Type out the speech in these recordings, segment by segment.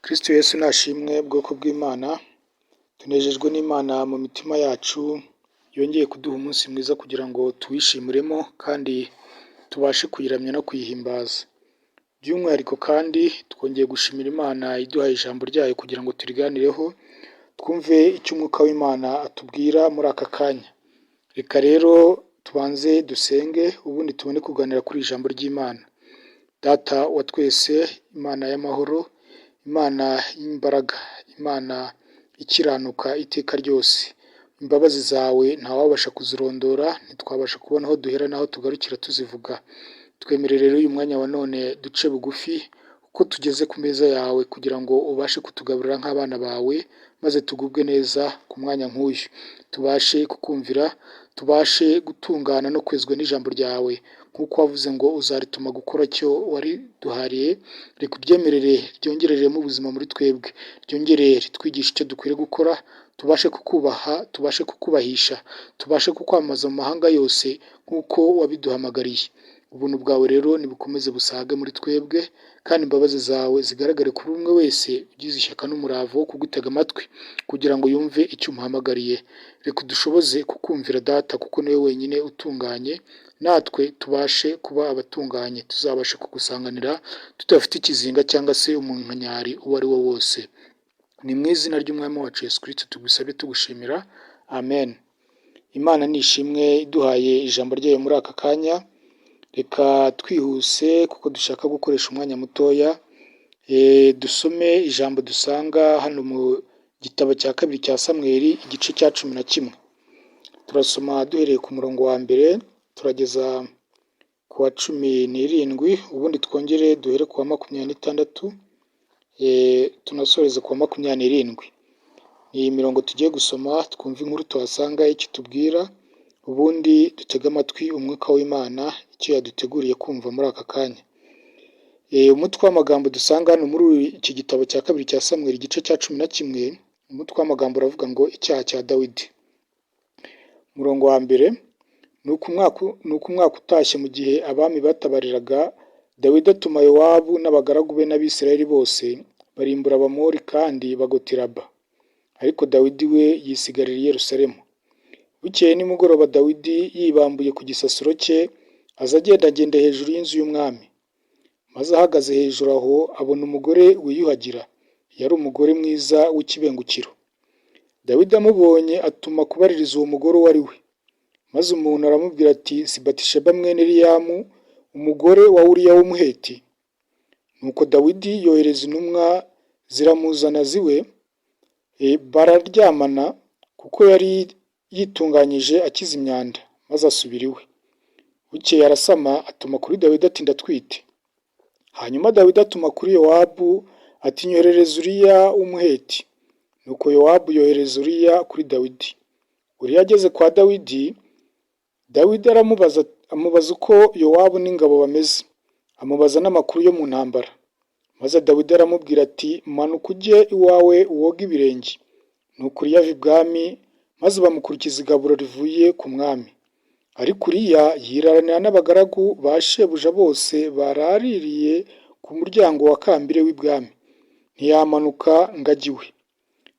Kristo Yesu nashimwe bwoko bw'Imana, tunejejwe n'Imana mu mitima yacu, yongeye kuduha umunsi mwiza kugira ngo tuwishimiremo kandi tubashe kuyiramya no kuyihimbaza. By'umwihariko kandi twongeye gushimira Imana iduhaye ijambo ryayo kugira ngo turiganireho, twumve icyo Umwuka w'Imana atubwira muri aka kanya. Reka rero tubanze dusenge ubundi tubone kuganira kuri ijambo ry'Imana. Data wa twese, Imana y'amahoro, Imana y'imbaraga, Imana ikiranuka iteka ryose, imbabazi zawe ntawabasha kuzirondora, ntitwabasha kubona aho duhera n'aho tugarukira tuzivuga. Twemerere rero uyu mwanya wa none duce bugufi uko tugeze ku meza yawe kugira ngo ubashe kutugaburira nk'abana bawe, maze tugubwe neza ku mwanya nk'uyu. Tubashe kukumvira, tubashe gutungana no kwezwa n'ijambo ryawe, nk'uko wavuze ngo uzarituma gukora icyo wariduhariye. Reka uryemerere ryongereremo ubuzima muri twebwe, ryongerere ritwigishe icyo dukwiriye gukora, tubashe kukubaha, tubashe kukubahisha, tubashe kukwamamaza mu mahanga yose nk'uko wabiduhamagariye. Ubuntu bwawe rero nibukomeze busage muri twebwe, kandi imbabazi zawe zigaragare kuri umwe wese ugize ishyaka n'umurava wo kugutega amatwi kugira ngo yumve icyo umuhamagariye. Reka udushoboze kukumvira Data, kuko niwe wenyine utunganye, natwe tubashe kuba abatunganye, tuzabashe kugusanganira tudafite ikizinga cyangwa se umunkanyari uwo ari wo wose. Ni mu izina ry'Umwami wacu Yesu Kristo tugusabe tugushimira, amen. Imana nishimwe iduhaye ijambo ryayo muri aka kanya. Reka twihuse kuko dushaka gukoresha umwanya mutoya, dusome ijambo dusanga hano mu gitabo cya kabiri cya Samweli, igice cya 11. Turasoma duhereye ku murongo wa mbere turageza ku wa 17, ubundi twongere duhere ku wa 26, tunasoreze ku wa 27. Ni imirongo tugiye gusoma, twumva inkuru tuhasanga icyo tubwira, ubundi dutege amatwi umwuka w'Imana icyo yaduteguriye kumva muri aka kanya. Umutwe w'amagambo dusanga hano muri iki gitabo cya kabiri cya Samweli, igice cya 11, umutwe w'amagambo uravuga ngo icyaha cya Dawidi. Umurongo wa mbere: nuko umwaka utashye, mu gihe abami batabariraga, Dawidi atuma Yowabu n'abagaragu be n'Abisirayeli bose barimbura Abamori kandi bagota i Raba, ariko Dawidi we yisigarira i Yerusalemu. Bukeye nimugoroba, Dawidi yibambuye ku gisasiro cye, aza agendagenda hejuru y'inzu y'umwami. Maze ahagaze hejuru aho abona umugore wiyuhagira, yari umugore mwiza w'ikibengukiro. Dawidi amubonye atuma kubaririza uwo mugore uwo ari we. Maze umuntu aramubwira ati, si Batisheba mwene Eliyamu, umugore wa Uriya w'Umuheti? Nuko Dawidi yohereza intumwa ziramuzana ziwe, bararyamana kuko yari yitunganyije akiza imyanda, maze asubira iwe. Bukeye arasama, atuma kuri Dawidi ati, ndatwite. Hanyuma Dawidi atuma kuri Yowabu ati, nyoherereza Uriya w'Umuheti. Nuko Yowabu yohereza Uriya kuri Dawidi. Uriya ageze kwa Dawidi, Dawidi amubaza uko Yowabu n'ingabo bameze, amubaza n'amakuru yo mu ntambara. Maze Dawidi aramubwira ati, manuka ujye iwawe woge ibirenge. Nuko Uriya ava ibwami, maze bamukurikiza igaburo rivuye ku mwami. Ariko Uriya yiraranira n'abagaragu ba shebuja bose baraririye ku muryango wa kambire w'ibwami, ntiyamanuka ngo ajye iwe.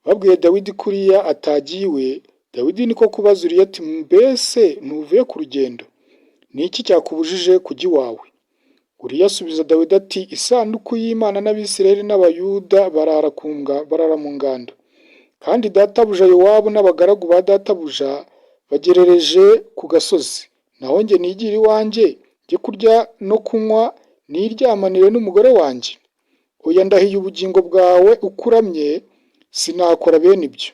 Babwiye Dawidi ko Uriya atagiye iwe, Dawidi niko kubaza Uriya ati, mbese ntuvuye ku rugendo? Ni iki cyakubujije kujya iwawe? Uriya asubiza Dawidi ati, isanduku y'Imana n'Abisirayeli n'Abayuda barara mu ngando, kandi databuja Yowabu n'abagaragu ba databuja bagerereje ku gasozi. Naho njye nigire iwanjye, njye kurya no kunywa, niryamanire n'umugore wanjye? Oya, ndahiye ubugingo bwawe ukuramye, sinakora bene ibyo.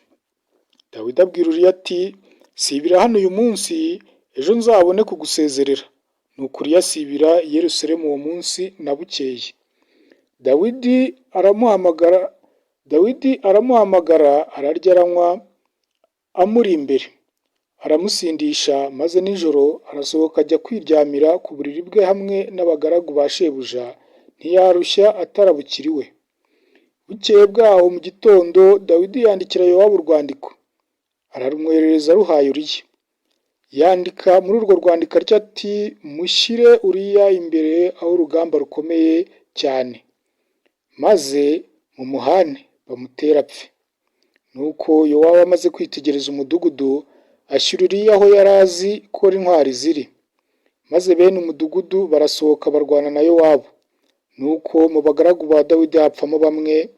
Dawidi abwira Uriya ati, sibira hano uyu munsi, ejo nzabone kugusezerera. Nuko Uriya asibira i Yerusalemu uwo munsi na bukeye. Dawidi aramuhamagara, ararya aranywa amuri imbere, aramusindisha, maze nijoro arasohoka ajya kwiryamira ku buriri bwe hamwe n'abagaragu ba shebuja, ntiyarushya atarabukira iwe. Bukeye bwaho mu gitondo, Dawidi yandikira Yowabu urwandiko, ararumwoherereza aruhaye Uriya. Yandika muri urwo rwandiko atya ati, mushyire Uriya imbere aho urugamba rukomeye cyane, maze mumuhane bamutere apfe. Nuko Yowabu amaze kwitegereza umudugudu ashyira Uriya aho yari azi ko intwari ziri, maze bene umudugudu barasohoka barwana na Yowabu. Nuko mu bagaragu ba Dawidi hapfamo bamwe,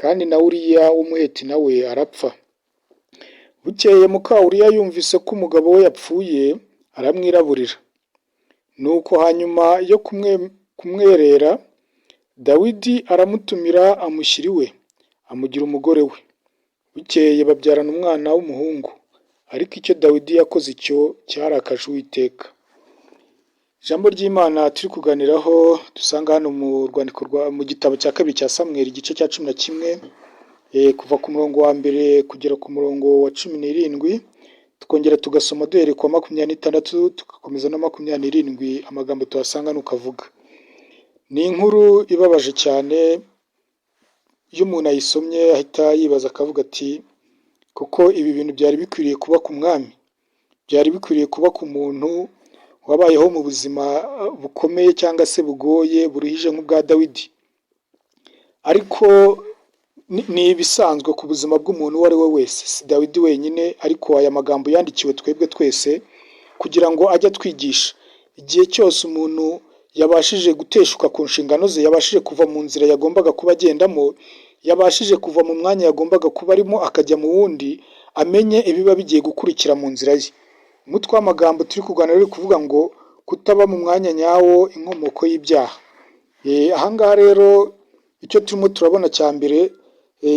kandi na Uriya w'umuheti nawe arapfa. Bukeye muka Uriya yumvise ko umugabo we yapfuye, aramwiraburira. Nuko hanyuma yo kumwerera, Dawidi aramutumira amushyira iwe, amugira umugore we. Bukeye babyarana umwana w'umuhungu, ariko icyo Dawidi yakoze icyo cyarakaje Uwiteka. Ijambo ry'Imana turi kuganiraho dusanga hano mu gitabo cya kabiri cya Samweli igice cya 11, kuva ku murongo wa mbere kugera ku murongo wa 17, tukongera tugasoma duhereye ku wa 26 tugakomeza na 27. Amagambo tuhasanga nuko avuga. Ni inkuru ibabaje cyane, iyo umuntu ayisomye ahita yibaza akavuga ati kuko ibi bintu byari bikwiriye kuba ku mwami, byari bikwiriye kuba ku muntu wabayeho mu buzima bukomeye cyangwa se bugoye buruhije nk'ubwa Dawidi. Ariko ni ibisanzwe ku buzima bw'umuntu uwo ari we wese, si Dawidi wenyine, ariko aya magambo yandikiwe twebwe twese kugira ngo ajye atwigisha. Igihe cyose umuntu yabashije guteshuka ku nshingano ze, yabashije kuva mu nzira yagombaga kuba agendamo, yabashije kuva mu mwanya yagombaga kuba arimo akajya mu wundi, amenye ibiba bigiye gukurikira mu nzira ye. Umutwe w'amagambo turi kuganira uri kuvuga ngo kutaba mu mwanya nyawo, inkomoko y'ibyaha. Ahangaha rero icyo turimo turabona cya mbere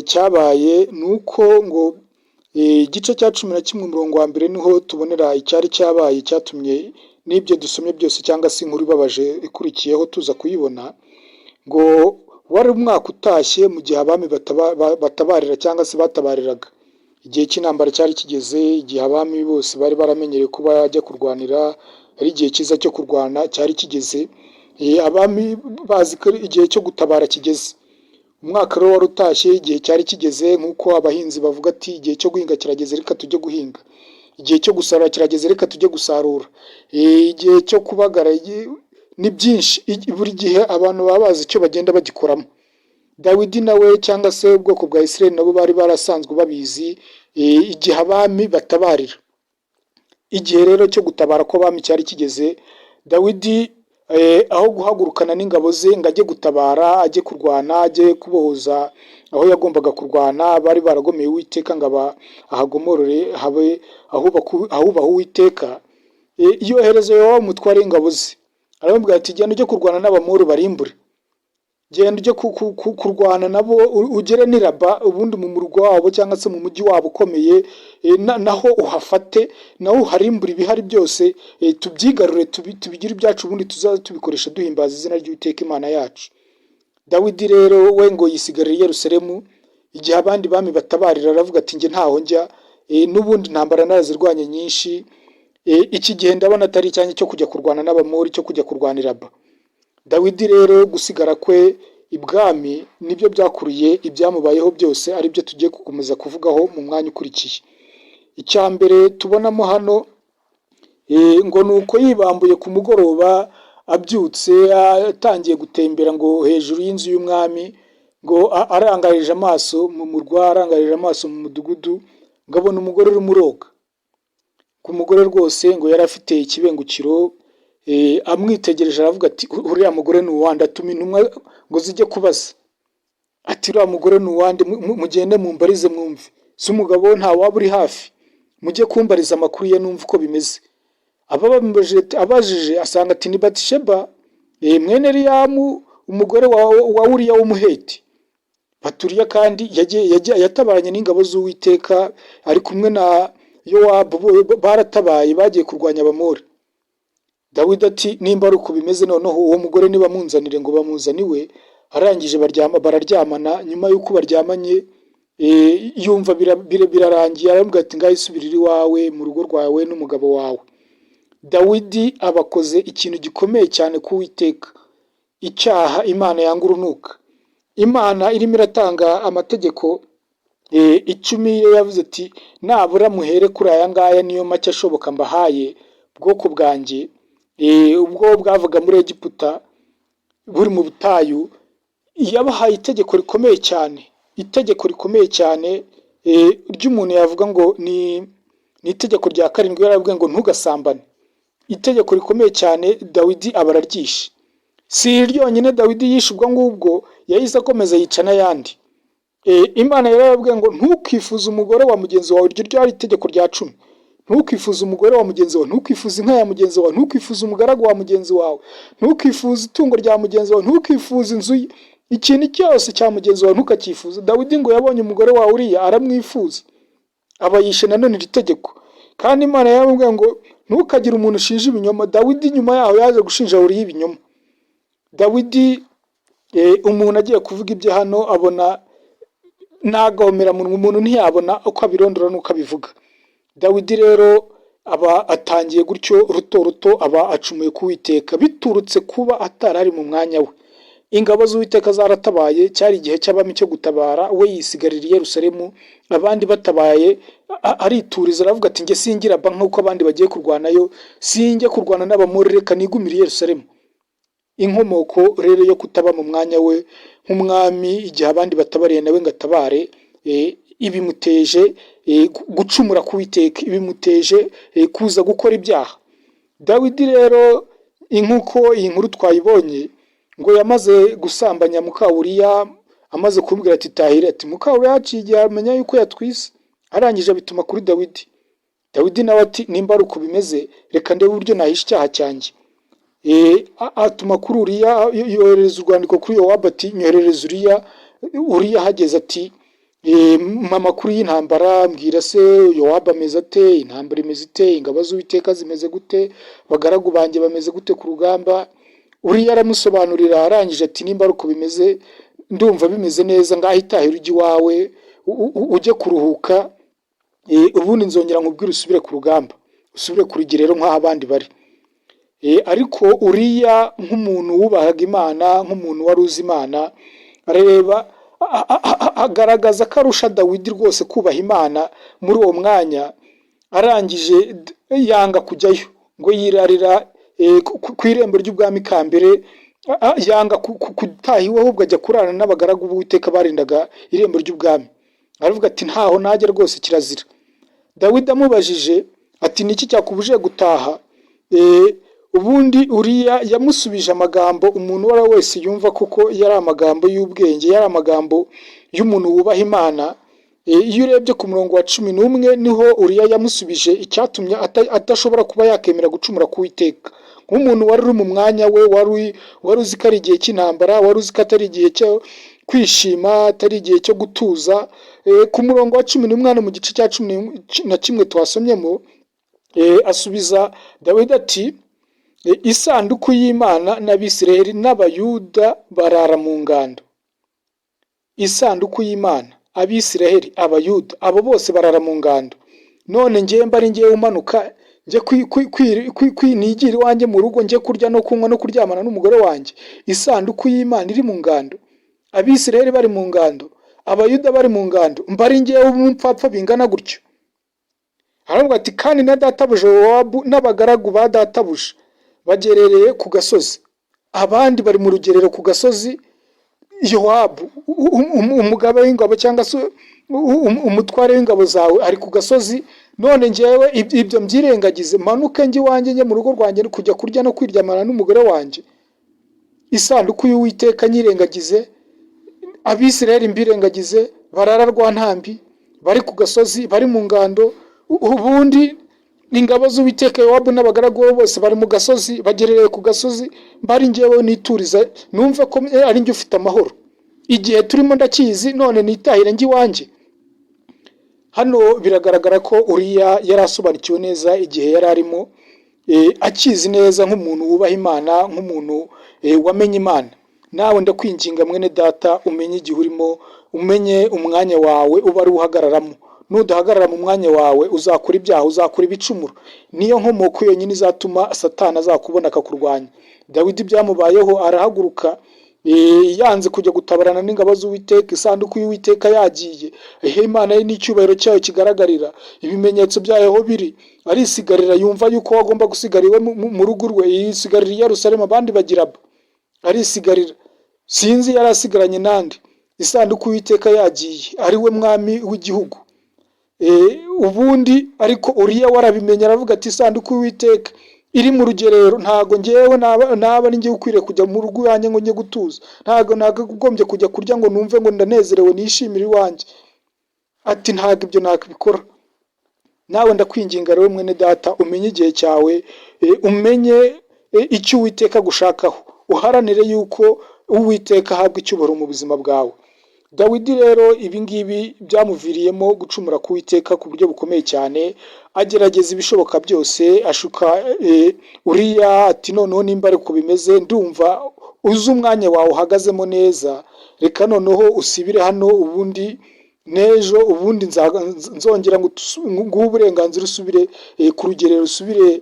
cyabaye ni uko ngo igice cya 11 umurongo wa mbere niho tubonera icyari cyabaye cyatumye n'ibyo dusomye byose cyangwa se inkuru ibabaje ikurikiyeho tuza kuyibona, ngo wari umwaka utashye mu gihe abami batabarira cyangwa se batabariraga. Igihe cy'intambara cyari kigeze, igihe abami bose bari baramenyereye kuba bajya kurwanira, ari igihe cyiza cyo kurwana cyari kigeze. Abami bazi ko igihe cyo gutabara kigeze. Umwaka rero wari utashye, igihe cyari kigeze, nk'uko abahinzi bavuga ati igihe cyo guhinga kirageze reka tujye guhinga, igihe cyo gusarura kirageze reka tujye gusarura, igihe cyo kubagara. Ni byinshi, buri gihe abantu baba bazi icyo bagenda bagikoramo. Dawidi nawe cyangwa se ubwoko bwa Isirayeli nabo bari barasanzwe babizi igihe abami batabarira. Igihe rero cyo gutabara ko abami cyari kigeze, Dawidi aho guhagurukana n'ingabo ze ngo ajye gutabara, ajye kurwana, ajye kubohoza aho yagombaga kurwana, bari baragomeye Uwiteka ngo ahagomorore habe ahubaha Uwiteka. Yohereza Yowabu umutware w'ingabo ze, aramubwira ati genda ujye kurwana n'Abamori barimbure, genda ujye kurwana nabo ugere n'i Raba, ubundi mu murwa wabo cyangwa se mu mujyi wabo ukomeye, naho uhafate, naho uharimbure ibihari byose, tubyigarure tubigire ibyacu, ubundi tuzaza tubikoresha duhimbaza izina ry'Uwiteka Imana yacu. Dawidi rero we ngo yisigarira i Yerusalemu, igihe abandi bami batabarira aravuga ati njye ntaho njya, n'ubundi intambara narazirwanye nyinshi, iki gihe ndabona atari icyanjye cyo kujya kurwana n'Abamori, cyo kujya kurwana i Raba. Dawidi rero gusigara kwe ibwami nibyo byakuriye ibyamubayeho byose, ari byo tugiye gukomeza kuvugaho mu mwanya ukurikiye. Icya mbere tubonamo hano ngo ni uko yibambuye ku mugoroba, abyutse atangiye gutembera ngo hejuru y'inzu y'umwami, ngo arangarije amaso mu murwa, arangarije amaso mu mudugudu, ngo abona umugore urimo uroga. Ku mugore rwose ngo yari afite ikibengukiro, amwitegereje aravuga ati uriya mugore ni uwande, atuma intumwa ngo zijye kubaza ati uriya mugore ni uwande, mugende mumbarize mwumve, si umugabo nta waba uri hafi, mujye kumbariza amakuru ye numva uko bimeze. Abajije asanga ati ni Batisheba mwene Eliyamu umugore wa Uriya w'umuheti. Baturiya kandi yatabaranye n'ingabo z'Uwiteka, ari kumwe na Yowabu, baratabaye bagiye kurwanya Abamori. Dawidi ati nimba ari uko bimeze, noneho uwo mugore niba munzanire, ngo bamuzaniwe. Arangije bararyamana. Nyuma y'uko baryamanye yumva birarangiye, aramubwira ati ngaho isubirira iwawe mu rugo rwawe n'umugabo wawe. Dawidi abakoze ikintu gikomeye cyane ku Uwiteka, icyaha Imana yanga urunuka. Imana irimo iratanga amategeko 10, yavuze ati nabura muhere kuri aya ngaya, niyo make ashoboka mbahaye bwoko bwanjye, ubwo bwavuga muri Egiputa buri mu butayu. Yabahaye itegeko rikomeye cyane, itegeko rikomeye cyane ry'umuntu yavuga ngo ni itegeko rya karindwi, yaravuga ngo ntugasambane. Itegeko rikomeye cyane Dawidi aba araryishe. Si ryonyine Dawidi yishe ubwo ngubwo, yahise akomeza yica n'ayandi. Imana yarababwiye ngo ntukifuze umugore wa mugenzi wawe, iryo ryari itegeko rya 10. Ntukifuze umugore wa mugenzi wawe, ntukifuze inka ya mugenzi wawe, ntukifuze umugaragu wa mugenzi wawe, ntukifuze itungo rya mugenzi wawe, ntukifuze inzu ye, ikintu cyose cya mugenzi wawe ntukakifuze. Dawidi ngo yabonye umugore wa Uriya aramwifuza, aba yishe nanone iri tegeko. Kandi Imana yarababwiye ngo ntukagire umuntu ushinja ibinyoma. Dawidi nyuma yaho yaje gushinja Uriya ibinyoma. Dawidi umuntu agiye kuvuga ibyo hano abona nagahomera munwa, umuntu ntiyabona uko abirondora n'uko abivuga. Dawidi rero aba atangiye gutyo ruto ruto, aba acumuye ku Uwiteka biturutse kuba atarari mu mwanya we. Ingabo z'Uwiteka zaratabaye, cyari igihe cy'abami cyo gutabara, we yisigarira i Yerusalemu, abandi batabaye arituriza, aravuga ati nge singira ba nk'uko abandi bagiye kurwanayo, sinjye kurwana n'Abamori, reka nigumire i Yerusalemu. Inkomoko rero yo kutaba mu mwanya we nk'umwami igihe abandi batabariye nawe ngo atabare, ibimuteje gucumura ku Uwiteka, ibimuteje kuza gukora ibyaha. Dawidi rero nk'uko iyi nkuru twayibonye, ngo yamaze gusambanya muka Uriya, amaze kumubwira ati tahira, ati muka Uriya yaciye igihe amenya yuko yatwise, arangije bituma kuri Dawidi. Dawidi nawe ati nimba ari uko bimeze, reka ndebe uburyo nahisha icyaha cyanjye. Atuma kuri Uriya, yohereza urwandiko kuri Yowabu ati nyoherereza Uriya. Uriya hageze ati amakuru y'intambara, mbwira se Yowabu ameze ate, intambara imeze ite, ingabo z'Uwiteka zimeze gute, bagaragu banjye bameze gute ku rugamba. Uriya aramusobanurira, arangije ati nimba ari uko bimeze, ndumva bimeze neza, ngaho itahira ujye iwawe ujye kuruhuka, ubundi nzongera nkubwire usubire ku rugamba, usubire ku rugerero nk'aho abandi bari. Ariko Uriya nk'umuntu wubahaga Imana, nk'umuntu wari uzi Imana, areba agaragaza ko arusha Dawidi rwose kubaha Imana. Muri uwo mwanya arangije yanga kujyayo, ngo yirarira ku irembo ry'ubwami kambere, yanga gutaha iwe, ahubwo ajya kurana n'abagaragu b'Uwiteka barindaga irembo ry'ubwami. Aravuga ati ntaho najya rwose, kirazira. Dawidi amubajije ati niki cyakubujije gutaha? Ubundi Uriya yamusubije amagambo umuntu uwo ari we wese yumva kuko yari amagambo y'ubwenge, yari amagambo y'umuntu wubaha Imana. Iyo urebye ku murongo wa 11 niho Uriya yamusubije icyatumye atashobora kuba yakemera gucumura ku Uwiteka. Nk'umuntu wari uri mu mwanya we, wari uzi ko ari igihe cy'intambara, wari uzi ko atari igihe cyo kwishima, atari igihe cyo gutuza. Ku murongo wa 11 mu gice cya 11 twasomyemo, asubiza Dawidi ati isanduku y'Imana n'Abisirayeli n'Abayuda barara mu ngando. Isanduku y'Imana, Abisirayeli, Abayuda, abo bose barara mu ngando. None ngiye mba ari ngiye umanuka, nje kwinigira iwanjye mu rugo, nje kurya no kunywa no kuryamana n'umugore wanjye? Isanduku y'Imana iri mu ngando, Abisirayeli bari mu ngando, Abayuda bari mu ngando, mba ari ngiye umupfapfa bingana gutyo? Aravuga ati kandi na databuja Yowabu n'abagaragu ba databuja bagerereye ku gasozi. Abandi bari mu rugerero ku gasozi. Yowabu umugaba w'ingabo cyangwa se umutware w'ingabo zawe ari ku gasozi. None ngewe ibyo mbyirengagize, manuke njye iwanjye, njye mu rugo rwanjye kujya kurya no kwiryamana n'umugore wanjye? Isanduku y'Uwiteka nyirengagize, Abisirayeli mbirengagize, barara rwa ntambi, bari ku gasozi, bari mu ngando. Ubundi ingabo z'Uwiteka, Yowabu n'abagaragu be bose bari mu gasozi, bagerereye ku gasozi, mbari ngewe nituriza, numve ko ari njye ufite amahoro. Igihe turimo ndakizi, none nitahira njye iwanjye. Hano biragaragara ko Uriya yari asobanukiwe neza igihe yari arimo, akizi neza nk'umuntu wubaha Imana, nk'umuntu wamenye Imana. Nawe ndakwinginga mwene data, umenye igihe urimo, umenye umwanya wawe uba ari uhagararamo. Nudahagarara mu mwanya wawe uzakora ibyaha, uzakora ibicumuro. Niyo nkomoko yonyine izatuma Satani azakubona akakurwanya. Dawidi byamubayeho, arahaguruka, yanze kujya gutabarana n'ingabo z'Uwiteka. Isanduku y'Uwiteka yagiye, Imana ye n'icyubahiro cyayo kigaragarira, ibimenyetso byayo biri, arisigarira, yumva yuko agomba gusigariwe mu rugo rwe, yisigarira i Yerusalemu, abandi bagiraba, arisigarira. Sinzi yari asigaranye nande. isanduku y'Uwiteka yagiye ari we mwami w'igihugu. Ubundi ariko Uriya warabimenye aravuga ati isanduku y'Uwiteka iri mu rugerero, ntago ngewe naba ni ngiye ukwiriye kujya mu rugo yanjye ngo njye gutuza, ntago nakagombye kujya kurya ngo numve ngo ndanezerewe nishimire iwanjye. Ati ntago ibyo nakabikora. Nawe ndakwinginga rero mwene data, umenye igihe cyawe, umenye icyo Uwiteka gushakaho, uharanire yuko Uwiteka ahabwa icyubahiro mu buzima bwawe. Dawidi rero ibingibi byamuviriyemo gucumura ku Uwiteka ku buryo bukomeye cyane, agerageza ibishoboka byose, ashuka Uriya ati noneho nimba ariko bimeze, ndumva uzi umwanya wawe uhagazemo neza, reka noneho usibire hano, ubundi n'ejo ubundi nzongera ngo nguhe uburenganzira usubire ku rugerero, usubire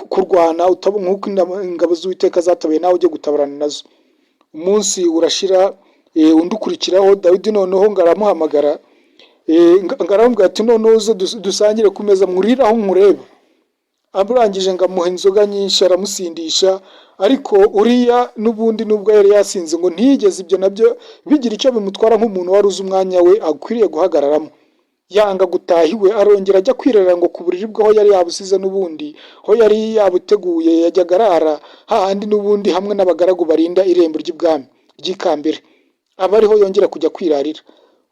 kurwana nk'uko ingabo z'Uwiteka zatabaye nawe ujye gutabarana nazo. Umunsi urashira, undi ukurikiraho Dawidi noneho ngaramuhamagara, ngaramubwira ati noneho uze dusangire ku meza mwuriraho nkureba. Amurangije ngamuha inzoga nyinshi aramusindisha, ariko Uriya n'ubundi nubwo yari yasinze ngo ntiyigeze ibyo nabyo bigira icyo bimutwara nk'umuntu wari uzi umwanya we akwiriye guhagararamo. Yanga gutaha iwe, arongera ajya kwirera ngo ku buriri bwe aho yari yabusize n'ubundi, aho yari yabuteguye yajyaga arara hahandi n'ubundi hamwe n'abagaragu barinda irembo ry'ibwami ry'ikambere, aba ariho yongera kujya kwirarira.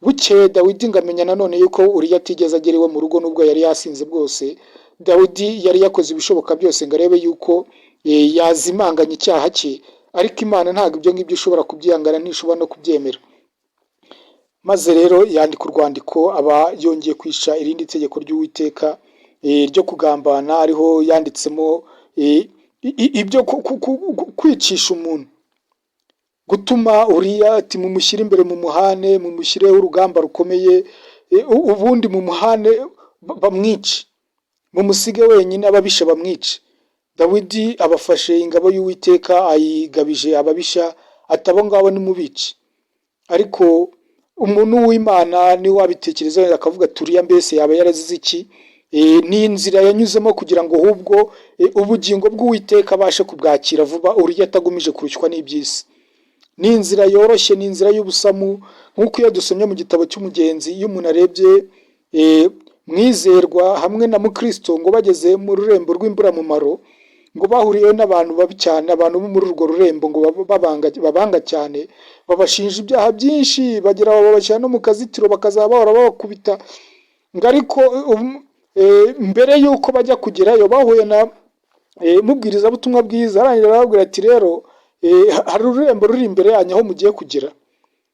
Bukeye Dawidi ngamenya nanone yuko Uriya atigeze agera iwe mu rugo nubwo yari yasinze bwose. Dawidi yari yakoze ibishoboka byose ngo arebe yuko yazimanganya icyaha cye, ariko Imana ntabwo ibyo ngibyo ishobora kubyihangana, ntishobora no kubyemera. Maze rero yandika urwandiko, aba yongeye kwisha irindi tegeko ry'Uwiteka ryo kugambana, ariho yanditsemo ibyo kwicisha umuntu, gutuma Uriya ati mumushyire imbere mu muhane, mumushyireho urugamba rukomeye, ubundi mu muhane bamwice, mumusige wenyine ababisha bamwice. Dawidi abafashe ingabo y'Uwiteka ayigabije ababisha, atabo ngabo nimubice. Ariko umuntu w'Imana ni wabitekerezaho akavuga turiya mbese yaba yarazize iki? Ni inzira yanyuzemo kugira ngo ahubwo ubugingo bw'Uwiteka abashe kubwakira vuba, Uriya atagumije kurushywa n'iby'isi. Ni inzira yoroshye, ni inzira y'ubusamu, nk'uko iyo dusomye mu gitabo cy'umugenzi, iyo umuntu arebye Mwizerwa hamwe na Mukristo ngo bageze mu rurembo rw'imburamumaro, ngo bahuriyeho n'abantu babi cyane, abantu bo muri urwo rurembo ngo babanga cyane, babashinja ibyaha byinshi, bagira babashyira no mu kazitiro bakazaba bahora babakubita. Ngo ariko mbere y'uko bajya kugerayo bahuye na mubwirizabutumwa bwiza, arangira arababwira ati rero hari ururembo ruri imbere yanyu aho mugiye kugera,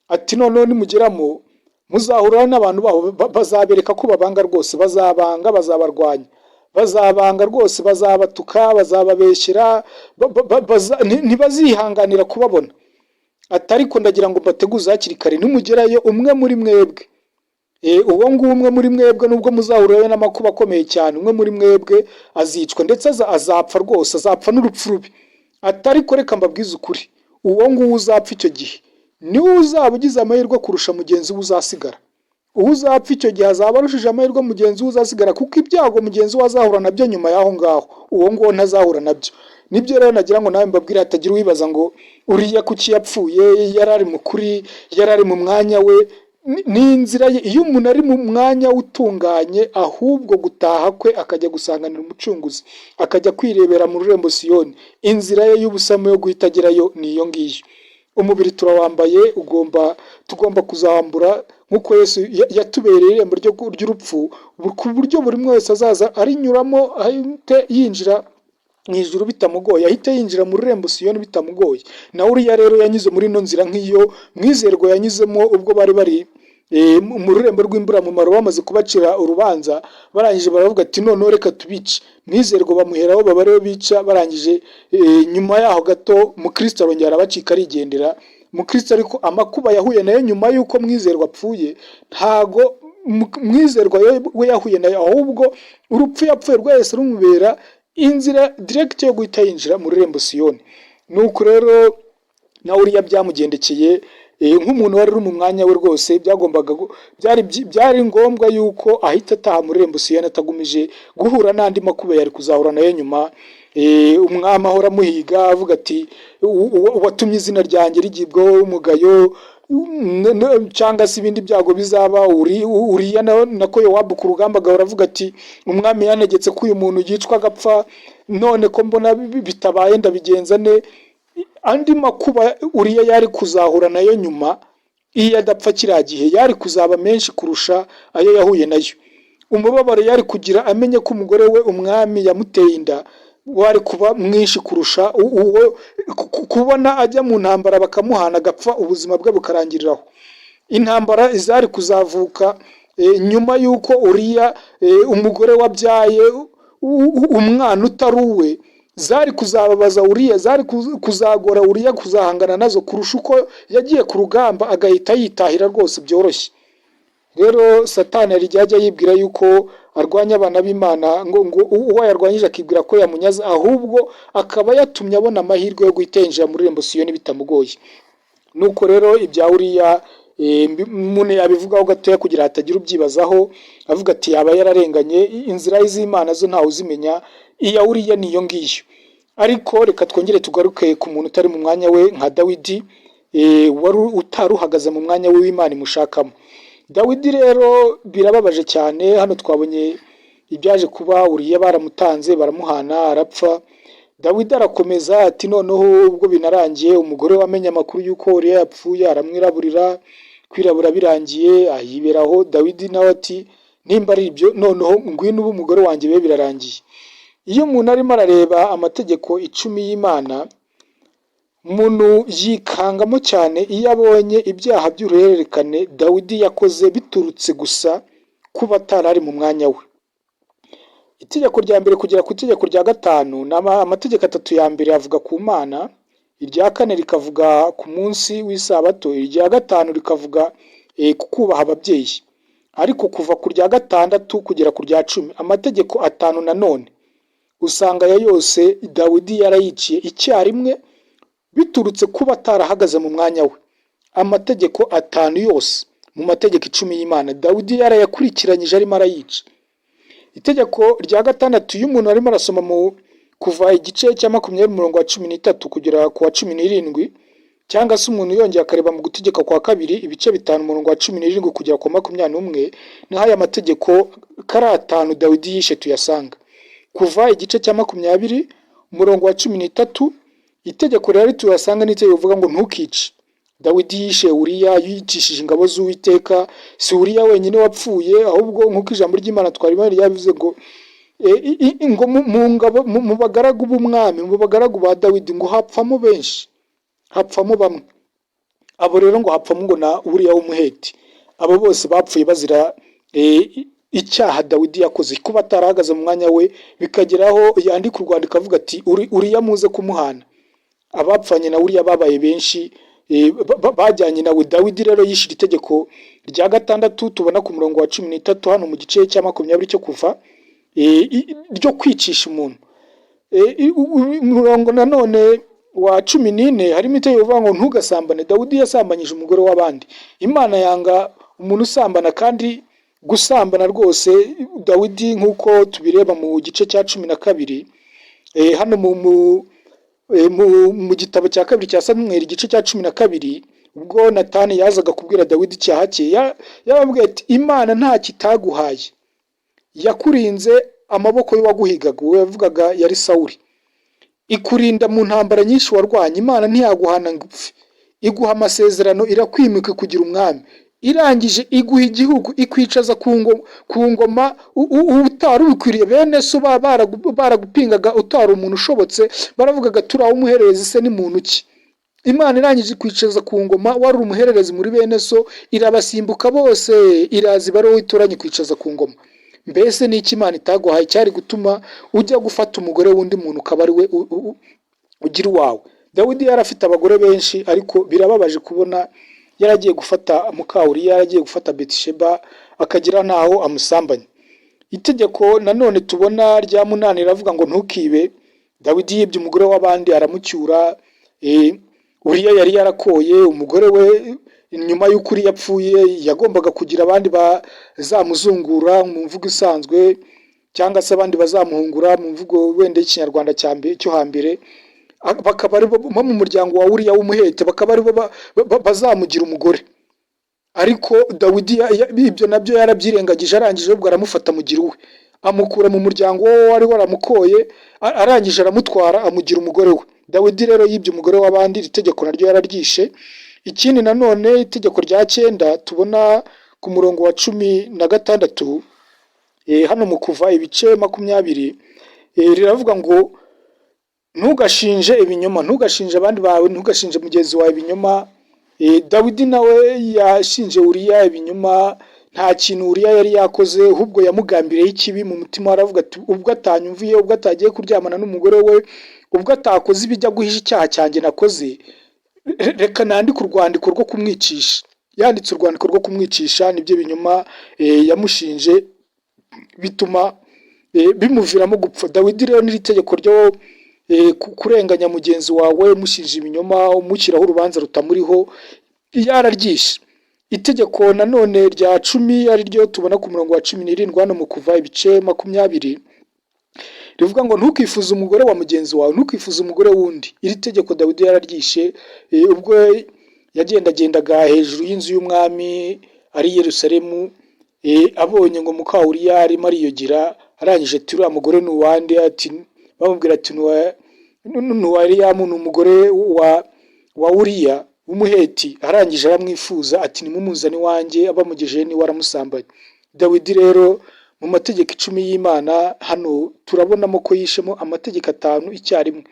ati noneho nimugeramo muzahura n'abantu baho, bazabereka ko babanga rwose, bazabanga, bazabarwanya, bazabanga rwose, bazabatuka, bazababeshyera, ntibazihanganira kubabona. Ati ariko ndagira ngo mbateguze hakiri kare, nimugerayo umwe muri mwebwe, uwo nguwo umwe muri mwebwe nubwo muzahurayo n'amakuba akomeye cyane, umwe muri mwebwe azicwa, ndetse azapfa rwose, azapfa n'urupfu rubi. Ati ariko reka mbabwize ukuri, uwo nguwo uzapfa icyo gihe niwe uzaba ugize amahirwe kurusha mugenzi we uzasigara. Uwo uzapfa icyo gihe azaba arushije amahirwe mugenzi we uzasigara, kuko ibyago mugenzi we azahura nabyo nyuma y'aho ngaho, uwo nguwo ntazahura nabyo. Nibyo rero nagira ngo nawe mbabwire, hatagira uwibaza ngo Uriya kuki yapfuye, yari ari mu kuri, yari ari mu mwanya we. Ni inzira ye. Iyo umuntu ari mu mwanya utunganye, ahubwo gutaha kwe akajya gusanganira Umucunguzi, akajya kwirebera mu rurembo Siyoni, inzira ye y'ubusamu yo guhita agerayo ni iyo ngiyo. Umubiri turawambaye, tugomba kuzambura nk'uko Yesu yatubereye irembo ry'urupfu, ku buryo buri wese azaza arinyuramo ahite yinjira mu ijuru bitamugoye, ahite yinjira mu rurembo Siyoni bitamugoye. Na Uriya rero yanyuze muri ino nzira nk'iyo Mwizerwa yanyuzemo ubwo bari mu rurembo rw'imburamumaro, bamaze kubacira urubanza, barangije baravuga ati noneho reka tubice. Mwizerwa bamuheraho baba aribo bica, barangije nyuma yaho gato Mukristo arongera arabacika arigendera. Mukristo ariko amakuba yahuye nayo nyuma y'uko Mwizerwa apfuye, ntago Mwizerwa we yahuye nayo, ahubwo urupfu yapfuye rwahise rumubera inzira direct yo guhita yinjira mu rurembo Siyoni. Nuko rero na Uriya byamugendekeye nk'umuntu wari mu mwanya we rwose, byari ngombwa yuko ahita ataha mu rurembo Siyoni, atagumije guhura n'andi makuba yari kuzahura nayo nyuma. Umwami ahora amuhiga avuga ati watumye izina ryanjye rigibwaho umugayo, cyangwa se ibindi byago bizaba. Uriya nako Yowabu ku rugamba agahora avuga ati umwami yanegetse ko uyu muntu yicwa agapfa, none ko mbona bitabaye ndabigenza ne. Andi makuba Uriya yari kuzahura nayo nyuma, iyo adapfa kiriya gihe yari kuzaba menshi kurusha ayo yahuye nayo. Umubabaro yari kugira amenye ko umugore we umwami yamuteye inda wari kuba mwinshi kurusha uwo kubona ajya mu ntambara bakamuhana agapfa ubuzima bwe bukarangiriraho. Intambara izari kuzavuka nyuma y'uko Uriya umugore wabyaye umwana utari uwe, zari kuzababaza Uriya, zari kuzagora Uriya kuzahangana nazo kurusha uko yagiye ku rugamba agahita yitahira rwose byoroshye. Rero Satani yari ajya yibwira yuko arwanya abana b'Imana, ngo uwo yarwanyije akibwira ko yamunyaza, ahubwo akaba yatumye abona amahirwe yo guhita muri Rembo Siyoni bitamugoye. Nuko rero ibya Uriya umuntu yabivugaho gatoya kugira hatagira ubyibazaho, avuga ati yaba yararenganye, inzira z'Imana zo ntawe uzimenya, iya Uriya niyo ngiyo. Ariko reka twongere tugaruke ku muntu utari mu mwanya we nka Dawidi, wari utaruhagaze mu mwanya we w'Imana imushakamo. Dawidi rero birababaje cyane, hano twabonye ibyaje kuba Uriya baramutanze baramuhana arapfa. Dawidi arakomeza ati noneho ubwo binarangiye, umugore wamenye amakuru y'uko Uriya yapfuye aramwiraburira, kwirabura birangiye ayiberaho. Dawidi nawe ati nimba ari ibyo noneho ngwino ubu umugore wanjye be birarangiye. Iyo umuntu arimo arareba amategeko 10 y'Imana, umuntu yikangamo cyane iyo abonye ibyaha by'uruhererekane Dawidi yakoze biturutse gusa kuba atarari mu mwanya we. Itegeko rya mbere kugera ku itegeko rya 5, amategeko 3 ya mbere avuga ku Mana, irya 4 rikavuga ku munsi w'isabato, irya 5 rikavuga ku kubaha ababyeyi. Ariko kuva ku rya 6 kugera ku rya 10, amategeko 5 nanone usanga ya yose Dawidi yarayiciye icyarimwe biturutse kuba atarahagaze mu mwanya we. Amategeko 5 yose mu mategeko 10 y'Imana Dawidi yarayakurikiranyije arimo arayica. Itegeko rya 6 iyo umuntu arimo arasoma mu kuva igice cya 20:13 kugera ku wa 17, cyangwa se umuntu yongeye akareba mu gutegeka kwa 2 ibice 5:17 kugera ku 21, ni haya mategeko kari 5 Dawidi yishe tuyasanga. Kuva igice cya 20:13, itegeko rero tuyasanga n'itegeko rivuga ngo ntukice. Dawidi yishe Uriya yicishije ingabo z'Uwiteka. Si Uriya wenyine wapfuye, ahubwo nk'uko ijambo ry'Imana twarimo ryavuze ngo mu bagaragu b'umwami, mu bagaragu ba Dawidi ngo hapfamo benshi, hapfamo bamwe. Abo rero ngo hapfamo ngo na Uriya w'umuheti. Abo bose bapfuye bazira icyaha Dawidi yakoze kuba atarahagaze mu mwanya we, bikageraho yandika urwandiko avuga ati Uriya muze kumuhana. Abapfanye na Uriya babaye benshi, bajyanye nawe. Dawidi rero yishira itegeko rya 6 tubona ku murongo wa 13 hano mu gice cya 20 cyo kuva, ryo kwicisha umuntu. Umurongo nanone wa 14 harimo itegeko rivuga ngo ntugasambane. Dawidi yasambanyije umugore w'abandi. Imana yanga umuntu usambana, kandi gusambana rwose Dawidi nk'uko tubireba mu gice cya 12 hano mu gitabo cya 2 cya Samweli igice cya 12, ubwo Natani yazaga kubwira Dawidi icyaha cye, yababwiye ati Imana nta kitaguhaye, yakurinze amaboko y'uwaguhigaga, we yavugaga yari Sawuli, ikurinda mu ntambara nyinshi warwanye. Imana ntiyaguhana ngo upfe, iguha amasezerano, irakwimika kugira umwami, irangije iguha igihugu, ikwicaza ku ngoma utari ubikwiriye. Bene so baragupingaga utari umuntu ushobotse, baravugaga turaho umuhererezi se ni muntu ki. Imana irangije ikwicaza ku ngoma wari umuhererezi muri bene so, irabasimbuka bose, irazi baro witoranye kwicaza ku ngoma. Mbese ni iki Imana itaguhaye cyari gutuma ujya gufata umugore w'undi muntu ukaba ari we ugira uwawe? Dawidi yari afite abagore benshi, ariko birababaje kubona yaragiye gufata Uriya, yaragiye gufata Betisheba, akagira naho amusambanya. Itegeko nanone tubona rya 8 riravuga ngo ntukibe. Dawidi yibye umugore w'abandi aramucyura. Uriya yari yarakoye umugore we nyuma y'uko Uriya yapfuye, yagombaga kugira abandi bazamuzungura mu mvugo isanzwe, cyangwa se abandi bazamuhungura mu mvugo wenda y'ikinyarwanda cyo hambere. bakaba ari bo mu muryango wa Uriya w'umuhete, bakaba ari bo bazamugira umugore. Ariko Dawidi ibyo nabyo yarabyirengagije, arangije ubwo aramufata mugira uwe, amukura mu muryango we wari waramukoye, arangije aramutwara amugira umugore we. Dawidi rero yibye umugore w'abandi, iri tegeko naryo yararyishe. Ikindi nanone itegeko rya 9 tubona ku murongo wa 16, hano mu Kuva ibice 20, riravuga ngo ntugashinje ibinyoma, ntugashinje abandi bawe, ntugashinje mugenzi wawe ibinyoma. Dawidi nawe yashinje Uriya ibinyoma, nta kintu Uriya yari yakoze, ahubwo yamugambiriyeho ikibi mu mutima. Aravuga ati ubwo atanyumviye, ubwo atagiye kuryamana n'umugore we, ubwo atakoze ibijya guhisha icyaha cyanjye nakoze, reka nandike urwandiko rwo kumwicisha. Yanditse urwandiko rwo kumwicisha, nibyo binyoma yamushinje, bituma bimuviramo gupfa. Dawidi rero n'iri tegeko ryo kurenganya mugenzi wawe umushinja ibinyoma, umushyiraho urubanza rutamuriho, yararyishe. Itegeko nanone rya 10 ari ryo tubona ku murongo wa 17 hano mu Kuva ibice 20, rivuga ngo ntukifuze umugore wa mugenzi wawe, ntukifuze umugore wundi. Iri tegeko Dawidi yararyishe ubwo yagendagendaga hejuru y'inzu y'umwami ari Yerusalemu, abonye ngo muka Uriya arimo ariyogira, arangije ati uriya mugore ni uwande? Ati bamubwira ati ni Ariyamu, ni umugore wa Uriya w'umuheti. Arangije aramwifuza ati nimumuzane iwanjye, abamugejeje ni waramusambanye. Dawidi rero mu mategeko 10 y'Imana hano turabonamo ko yishemo amategeko 5 icyarimwe.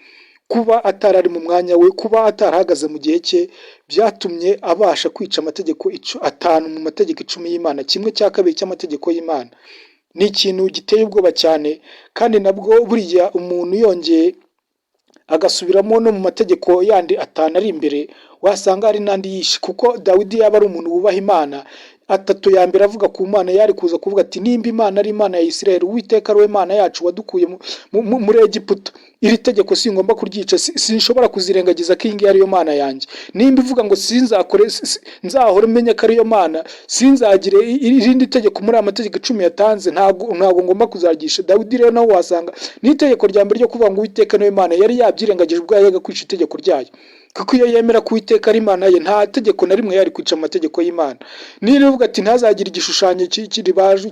Kuba atarari mu mwanya we, kuba atarahagaze mu gihe cye, byatumye abasha kwica amategeko 5 mu mategeko 10 y'Imana, 1/2 cy'amategeko y'Imana. Ni ikintu giteye ubwoba cyane, kandi nabwo buriya umuntu yongeye agasubiramo no mu mategeko yandi 5 ari imbere, wasanga hari nandi yishe. Kuko Dawidi yaba ari umuntu wubaha Imana, 3 ya mbere avuga ku Mana, yari kuza kuvuga ati nimba Imana ari Imana ya Isirayeli, Uwiteka ari we Mana yacu wadukuye muri Egiputa, iri tegeko singomba kuryica, sinshobora kuzirengagiza ko iyi ariyo Mana yanjye. Nimba ivuga ngo nzahora menya ko ariyo Mana, sinzagire irindi tegeko muri amategeko 10 yatanze, ntabwo ngomba kuzagisha. Dawidi rero nawe wasanga n'itegeko rya mbere ryo kuvuga ngo Uwiteka niwe Mana yari yabyirengagije ubwo yaga kwica itegeko ryayo. Kuko iyo yemera ko Uwiteka ari Imana ye, nta tegeko na rimwe yari kwica amategeko y'Imana. Niba uvuga ati ntazagira igishushanyo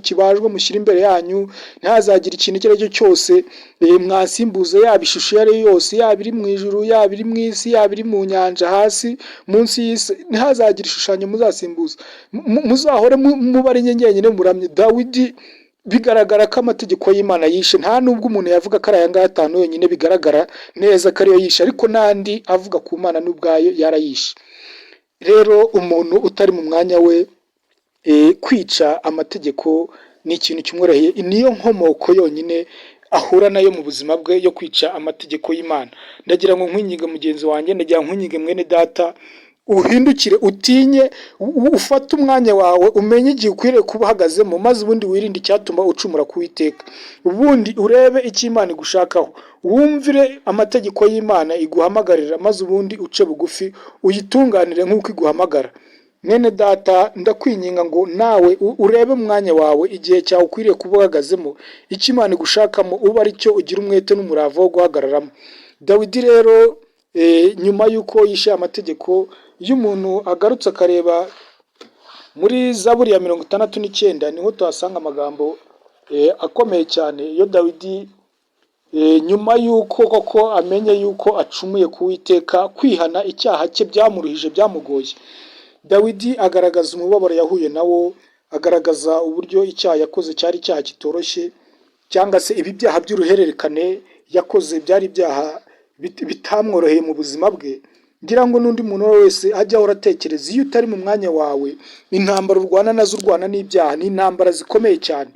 kibajwe mushyira imbere yanyu, ntazagira ikintu icyo ari cyo cyose mwasimbuza, yaba ishusho iyo ari yose, yaba iri mu ijuru, yaba iri mu isi, yaba iri mu nyanja hasi munsi y'isi, ntazagira ishushanyo muzasimbuza, muzahore mubare inyenyeri muramye. Dawidi bigaragara ko amategeko y'Imana yishe, nta nubwo umuntu yavuga ko ari aya ngaya 5 yonyine bigaragara neza ko ariyo yishe, ariko nandi avuga ku Mana n'ubwayo yarayishe. Rero umuntu utari mu mwanya we, kwica amategeko ni ikintu kimworoheye, niyo nkomoko yonyine ahura nayo mu buzima bwe yo kwica amategeko y'Imana. Ndagira ngo nkwinyiga mugenzi wanjye, ndagira nkwinyiga mwene data, uhindukire, utinye, ufate umwanya wawe, umenye igihe ukwiriye kuba uhagazemo, maze ubundi wirinde icyatuma ucumura ku Uwiteka. Ubundi urebe icyo Imana igushakaho, wumvire amategeko y'Imana iguhamagarira, maze ubundi uce bugufi uyitunganire nk'uko iguhamagara. Mwene data, ndakwinginga ngo nawe urebe umwanya wawe, igihe cyawe ukwiriye kuba uhagazemo, icyo Imana igushakamo ube ari cyo ugira umwete n'umurava wo guhagararamo. Dawidi rero nyuma y'uko yishe amategeko, iyo umuntu agarutse akareba muri Zaburi ya 69 niho tuhasanga amagambo akomeye cyane. Iyo Dawidi nyuma y'uko koko amenye y'uko acumuye ku Uwiteka, kwihana icyaha cye byamuruhije, byamugoye, Dawidi agaragaza umubabaro yahuye nawo, agaragaza uburyo icyaha yakoze cyari icyaha kitoroshye, cyangwa se ibi byaha by'uruhererekane yakoze byari ibyaha bitamworoheye mu buzima bwe. Ngira ngo n'undi muntu wese ajya ahora atekereza, iyo utari mu mwanya wawe, intambara urwana nazo, urwana n'ibyaha, ni intambara zikomeye cyane.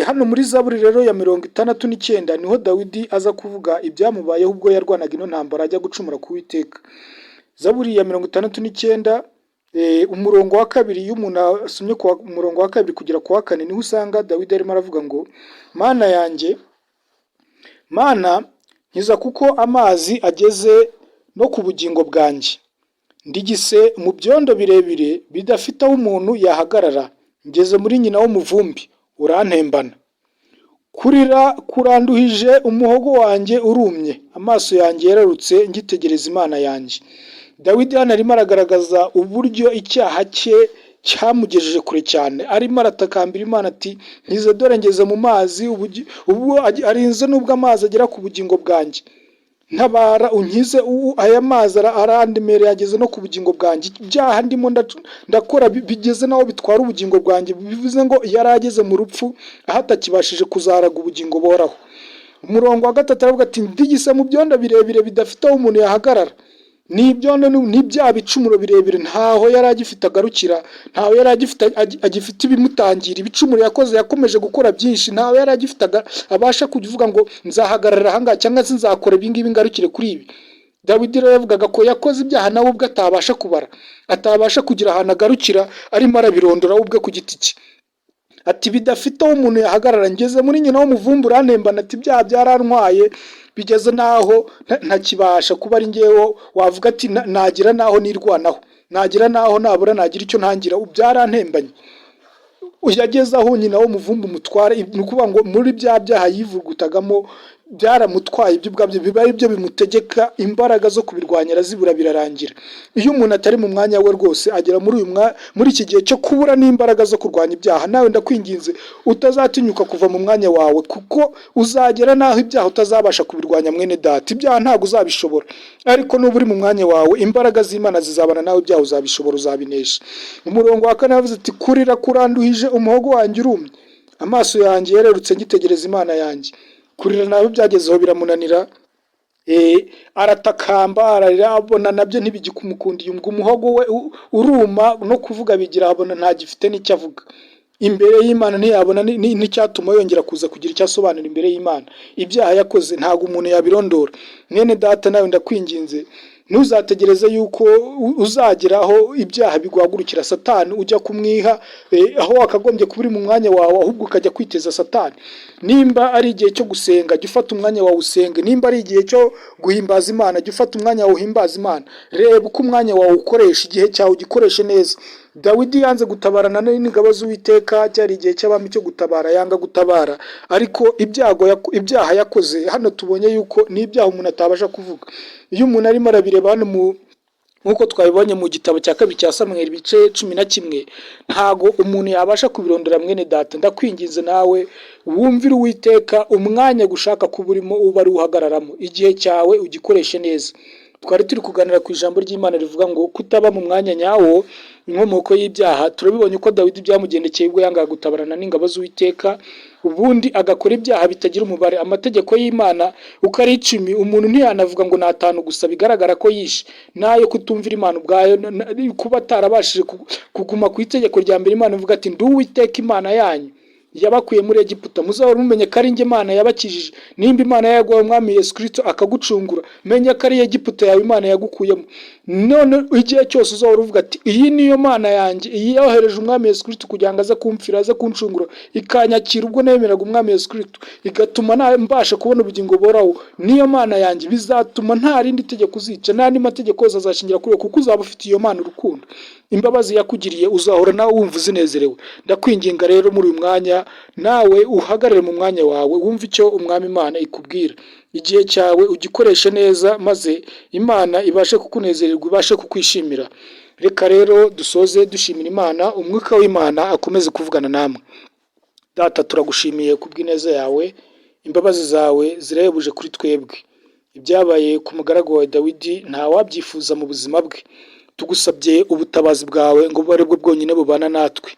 Hano muri Zaburi rero ya 69 niho Dawidi aza kuvuga ibyamubayeho ubwo yarwanaga ino ntambara ajya gucumura ku Uwiteka. Zaburi ya 69 umurongo wa 2, iyo umuntu asomye ku murongo wa 2 kugera ku wa 4 niho usanga Dawidi arimo aravuga ngo Mana yanjye, Mana nkiza kuko amazi ageze no ku bugingo bwanjye, ndigise mu byondo birebire bidafite aho umuntu yahagarara, ngeze muri nyina w'umuvumbi urantembana. kurira kuranduhije, umuhogo wanjye urumye, amaso yanjye yararutse ngitegereza Imana yanjye. Dawidi hano arimo aragaragaza uburyo icyaha cye cyamugejeje kure cyane, arimo aratakambira Imana ati nkize dore ngeze mu mazi, ubu arinze nubwo amazi agera ku bugingo bwanjye, ntabara unkize, aya mazi arandemereye ageze no ku bugingo bwanjye, ibyaha ndimo ndakora bigeze naho bitwara ubugingo bwanjye, bivuze ngo yari ageze mu rupfu aho atakibashije kuzaraga ubugingo boraho. Umurongo wa 3 aravuga ati ndigise mu byondo birebire bidafite aho umuntu yahagarara. N'ibyondo n'ibyaha bicumuro birebire ntaho yari agifite agarukira, ntaho yari agifite ibimutangira, ibicumuro yakoze yakomeje gukora byinshi, ntaho yari agifite abasha kuvuga ngo nzahagarara ahangaha cyangwa se nzakora ibingibi ngarukire kuri ibi. Dawidi rero yavugaga ko yakoze ibyaha nawe ubwe atabasha kubara, atabasha kugira ahantu agarukira, arimo arabirondora ubwe ku giti cye. Ati bidafite aho umuntu yahagarara, ngeze muri nyina w'umuvumbu urantembana, ati ibyaha byarantwaye bigeze naho ntakibasha kuba ari ngewe, wavuga ati nagira naho nirwanaho, nagira naho nabura nagira icyo ntangira, byarantembanye. Yageze aho nyina w'umuvumbu mutwara, ni ukuvuga ngo muri bya byaha yivugutagamo byaramutwaye, ibyo ubwabyo biba ari byo bimutegeka, imbaraga zo kubirwanya arazibura birarangira. Iyo umuntu atari mu mwanya we rwose agera muri iki gihe cyo kubura n'imbaraga zo kurwanya ibyaha, nawe ndakwinginze utazatinyuka kuva mu mwanya wawe, kuko uzagera naho ibyaha utazabasha kubirwanya mwene data. Ibyaha ntabwo uzabishobora, ariko nuba uri mu mwanya wawe imbaraga z'Imana zizabana nawe, ibyaha uzabishobora, uzabinesha. Umurongo wa 4 yavuze ati kurira kuranduhije, umuhogo wanjye urumye, amaso yanjye yarerutse ngitegereza Imana yanjye. Kurira nawe byagezeho biramunanira, aratakamba ararira, abona nabyo ntibigikumukundiye, umuhogo we uruma, no kuvuga bigira abona ntagifite n'icyo avuga imbere y'Imana, ntiyabona n'icyatuma yongera kuza kugira icyo asobanura imbere y'Imana. Ibyaha yakoze ntabwo umuntu yabirondora. Mwene data nawe ndakwinginze ntuzategereze yuko uzageraho ibyaha biguhagurukira Satani ujya kumwiha aho wakagombye kuba uri mu mwanya wawe, ahubwo ukajya kwiteza Satani. Nimba ari igihe cyo gusenga jya ufata umwanya wawe usenge, nimba ari igihe cyo guhimbaza Imana jya ufata umwanya wawe uhimbaza Imana. Reba uko umwanya wawe ukoresha, igihe cyawe ugikoreshe neza. Dawidi yanze gutabarana n'ingabo z'Uwiteka, cyari igihe cy'abami cyo gutabara, yanga gutabara, ariko ibyaha yakoze hano tubonye yuko n'ibyaha umuntu atabasha kuvuga. Iyo umuntu arimo arabireba hano nk'uko twabibonye mu gitabo cya 2 cya Samweli ibice 11, ntago umuntu yabasha kubirondora. Mwene data ndakwinginze nawe wumvire Uwiteka, umwanya gushaka kuburimo uba ari uhagararamo, igihe cyawe ugikoreshe neza. Twari turi kuganira ku ijambo ry'Imana rivuga ngo kutaba mu mwanya nyawo inkomoko y'ibyaha. Turabibonye uko Dawidi byamugendekeye ubwo yangaga gutabarana n'ingabo z'Uwiteka, ubundi agakora ibyaha bitagira umubare. Amategeko y'Imana uko ari 10, umuntu ntiyanavuga ngo na 5 gusa, bigaragara ko yishe nayo kutumvira Imana ubwayo, kuba atarabashije kuguma ku itegeko rya mbere. Imana ivuga ati ndi Uwiteka Imana yanyu yabakuye muri Egiputa, muzahora mumenye ko ari njye Imana yabakijije. Nimba Imana yaguha umwami Yesu Kristo akagucungura, menya ko ari Egiputa yawe Imana yagukuyemo. None igihe cyose uzahora uvuga ati iyi niyo Mana yanjye, iyi yohereje umwami Yesu Kristo kugira ngo aze kumfira, aze kuncungura, ikanyakira ubwo nemeraga umwami Yesu Kristo, igatuma mbasha kubona ubugingo boraho, niyo Mana yanjye, bizatuma nta rindi tegeko uzica, nta mategeko yose azashingira kuri kuko uzaba ufite iyo Mana urukundo. Imbabazi yakugiriye uzahora nawe wumva uzinezerewe. Ndakwinginga rero muri uyu mwanya nawe uhagarare mu mwanya wawe, wumva icyo umwami Imana ikubwira. Igihe cyawe ugikoreshe neza, maze Imana ibashe kukunezererwa, ibashe kukwishimira. Reka rero dusoze dushimira Imana, umwuka w'Imana akomeze kuvugana namwe. Data turagushimiye kubw'ineza yawe, imbabazi zawe zirahebuje kuri twebwe. Ibyabaye ku mugaragu wa Dawidi nta wabyifuza mu buzima bwe. Tugusabye ubutabazi bwawe ngo bube bwo bwonyine bubana natwe,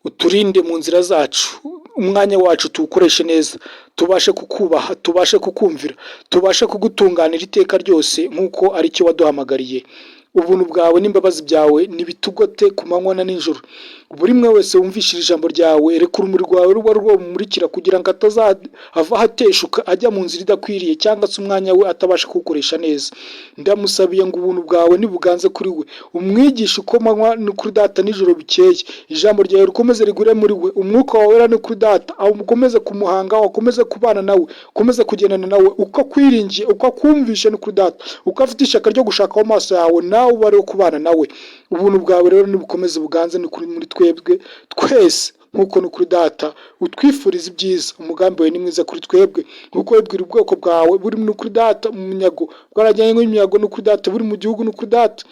uturinde mu nzira zacu, umwanya wacu tuwukoreshe neza, tubashe kukubaha, tubashe kukumvira, tubashe kugutunganira iteka ryose nk'uko ari cyo waduhamagariye. Ubuntu bwawe n'imbabazi byawe nibitugote ku manywa na nijoro. Buri mwe wese wumvishira ijambo ryawe, reka urumuri rwawe ruba rwomumurikira kugira ngo atazava hateshuka ajya mu nzira idakwiriye, cyangwa se umwanya we atabasha kuwukoresha neza. Ndamusabiye ngo ubuntu bwawe nibuganze kuri we, umwigisha uko manywa no kuri data nijoro bikeye. Ijambo ryawe rikomeze rigure muri we, umwuka wawe wera no kuri data ukomeze kumuhanga, ukomeze kubana nawe, ukomeze kugendana nawe, uko akwiringiye, uko akumvishe no kuri data, uko afite ishaka ryo gushaka mu maso yawe, nawe ubare kubana nawe. Ubuntu bwawe rero nibukomeze buganze ni kuri muri twebwe twese, nk'uko ni ukuri data utwifuriza ibyiza. Umugambi wawe ni mwiza kuri twebwe, nk'uko wibwira ubwoko bwawe buri ni ukuri data mu munyago bwarajyanye n'imyago ni ukuri data buri mu gihugu ni ukuri data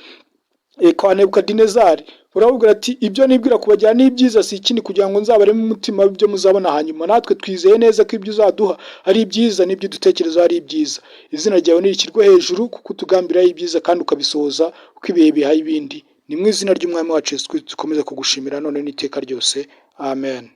kwa Nebukadinezari urabubwira ati ibyo nibwira kubajyana ni ibyiza, si ikindi kugira ngo nzabareme umutima w'ibyo muzabona hanyuma. Natwe twizeye neza ko ibyo uzaduha ari ibyiza n'ibyo dutekereza ari ibyiza. Izina ryawe nirikirwe hejuru kuko utugambiraho ibyiza kandi ukabisohoza uko ibihe bihaye ibindi. Ni mu izina ry'umwami wacu Yesu Kristo dukomeza kugushimira none n'iteka ryose, amen.